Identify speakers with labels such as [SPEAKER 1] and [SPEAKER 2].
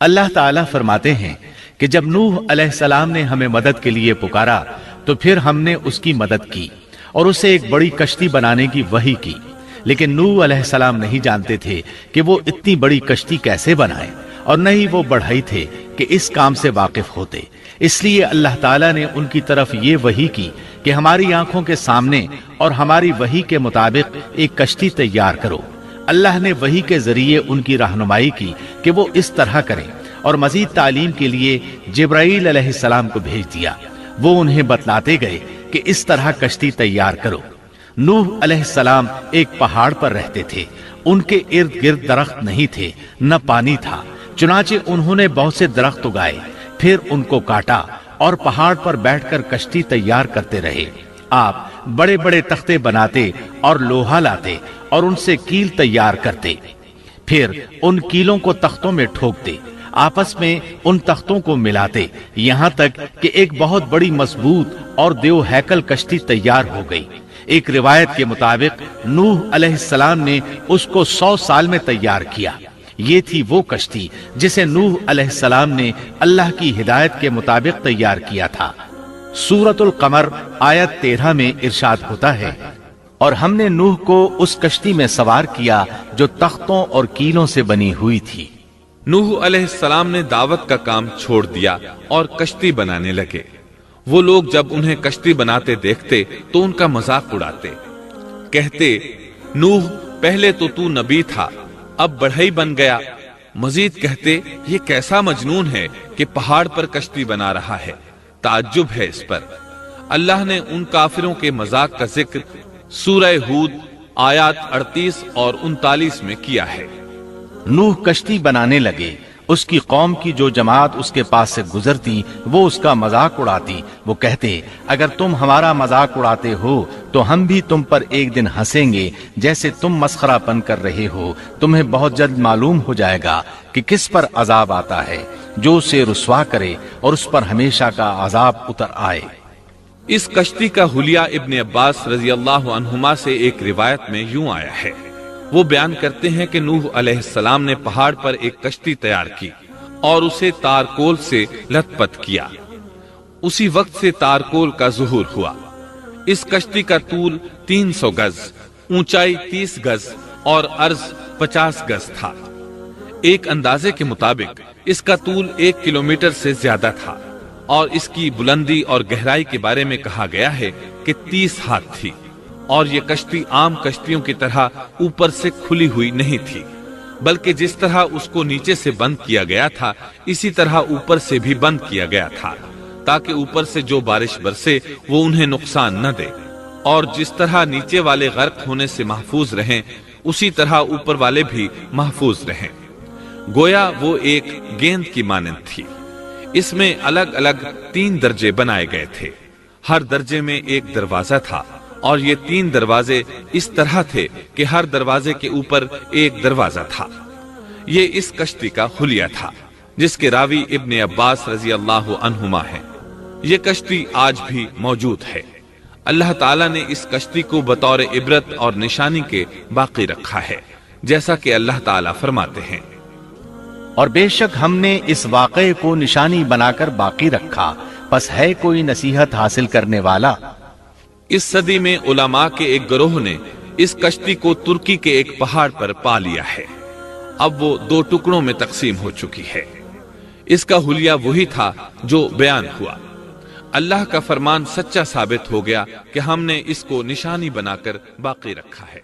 [SPEAKER 1] اللہ تعالیٰ فرماتے ہیں کہ جب نوح علیہ السلام نے ہمیں مدد کے لیے پکارا تو پھر ہم نے اس کی مدد کی اور اسے ایک بڑی کشتی بنانے کی وحی کی، لیکن نوح علیہ السلام نہیں جانتے تھے کہ وہ اتنی بڑی کشتی کیسے بنائے، اور نہ ہی وہ بڑھئی تھے کہ اس کام سے واقف ہوتے۔ اس لیے اللہ تعالیٰ نے ان کی طرف یہ وحی کی کہ ہماری آنکھوں کے سامنے اور ہماری وحی کے مطابق ایک کشتی تیار کرو۔ اللہ نے وحی کے ذریعے ان کی رہنمائی کی کہ وہ اس طرح کریں، اور مزید تعلیم کے لیے جبرائیل علیہ السلام کو بھیج دیا۔ وہ انہیں بتلاتے گئے کہ اس طرح کشتی تیار کرو۔ نوح علیہ السلام ایک پہاڑ پر رہتے تھے، ان کے ارد گرد درخت نہیں تھے، نہ پانی تھا، چنانچہ انہوں نے بہت سے درخت اگائے، پھر ان کو کاٹا اور پہاڑ پر بیٹھ کر کشتی تیار کرتے رہے۔ آپ بڑے بڑے تختے بناتے اور لوہا لاتے اور ان سے کیل تیار کرتے، پھر ان کیلوں کو تختوں میں ٹھوکتے، آپس میں ان تختوں کو ملاتے، یہاں تک کہ ایک بہت بڑی مضبوط اور دیو ہیکل کشتی تیار ہو گئی۔ ایک روایت کے مطابق نوح علیہ السلام نے اس کو 100 سال میں تیار کیا۔ یہ تھی وہ کشتی جسے نوح علیہ السلام نے اللہ کی ہدایت کے مطابق تیار کیا تھا۔ سورۃ القمر آیت 13 میں ارشاد ہوتا ہے، اور ہم نے نوح کو اس کشتی میں سوار کیا جو تختوں اور کیلوں سے بنی ہوئی تھی۔
[SPEAKER 2] نوح علیہ السلام نے دعوت کا کام چھوڑ دیا اور کشتی بنانے لگے۔ وہ لوگ جب انہیں کشتی بناتے دیکھتے تو ان کا مذاق اڑاتے، کہتے، نوح پہلے تو نبی تھا، اب بڑھئی بن گیا۔ مزید کہتے، یہ کیسا مجنون ہے کہ پہاڑ پر کشتی بنا رہا ہے، تعجب ہے اس پر۔ اللہ نے ان کافروں کے مذاق کا ذکر سورہ ہود آیات 38 اور 39 میں کیا ہے۔
[SPEAKER 1] نوح کشتی بنانے لگے، اس کی قوم کی جو جماعت اس کے پاس سے گزرتی وہ اس کا مذاق اڑاتی۔ وہ کہتے، اگر تم ہمارا مذاق اڑاتے ہو تو ہم بھی تم پر ایک دن ہنسیں گے جیسے تم مسخرہ پن کر رہے ہو۔ تمہیں بہت جلد معلوم ہو جائے گا کہ کس پر عذاب آتا ہے، جو اسے رسوا کرے اور اس پر ہمیشہ کا عذاب اتر آئے۔
[SPEAKER 2] اس کشتی کا حلیہ ابن عباس رضی اللہ عنہما سے ایک روایت میں یوں آیا ہے۔ وہ بیان کرتے ہیں کہ نوح علیہ السلام نے پہاڑ پر ایک کشتی تیار کی اور اسے تارکول سے لت پت کیا۔ اسی وقت سے تارکول کا ظہور ہوا۔ اس کشتی کا طول 300 گز، اونچائی 30 گز اور عرض 50 گز تھا۔ ایک اندازے کے مطابق اس کا طول 1 کلومیٹر سے زیادہ تھا، اور اس کی بلندی اور گہرائی کے بارے میں کہا گیا ہے کہ 30 ہاتھ تھی، اور یہ کشتی عام کشتیوں کی طرح اوپر سے کھلی ہوئی نہیں تھی، بلکہ جس طرح اس کو نیچے سے بند کیا گیا تھا اسی طرح اوپر سے بھی بند کیا گیا تھا، تاکہ اوپر سے جو بارش برسے وہ انہیں نقصان نہ دے، اور جس طرح نیچے والے غرق ہونے سے محفوظ رہیں اسی طرح اوپر والے بھی محفوظ رہیں۔ گویا وہ ایک گیند کی مانند تھی۔ اس میں الگ الگ 3 درجے بنائے گئے تھے، ہر درجے میں ایک دروازہ تھا، اور یہ 3 دروازے اس طرح تھے کہ ہر دروازے کے اوپر ایک دروازہ تھا۔ یہ اس کشتی کا حلیہ تھا جس کے راوی ابن عباس رضی اللہ عنہما ہیں۔ یہ کشتی آج بھی موجود ہے۔ اللہ تعالیٰ نے اس کشتی کو بطور عبرت اور نشانی کے باقی رکھا ہے، جیسا کہ اللہ تعالیٰ فرماتے ہیں،
[SPEAKER 1] اور بے شک ہم نے اس واقعے کو نشانی بنا کر باقی رکھا، پس ہے کوئی نصیحت حاصل کرنے والا۔
[SPEAKER 2] اس صدی میں علماء کے ایک گروہ نے اس کشتی کو ترکی کے ایک پہاڑ پر پا لیا ہے۔ اب وہ 2 ٹکڑوں میں تقسیم ہو چکی ہے۔ اس کا حلیہ وہی تھا جو بیان ہوا۔ اللہ کا فرمان سچا ثابت ہو گیا کہ ہم نے اس کو نشانی بنا کر باقی رکھا ہے۔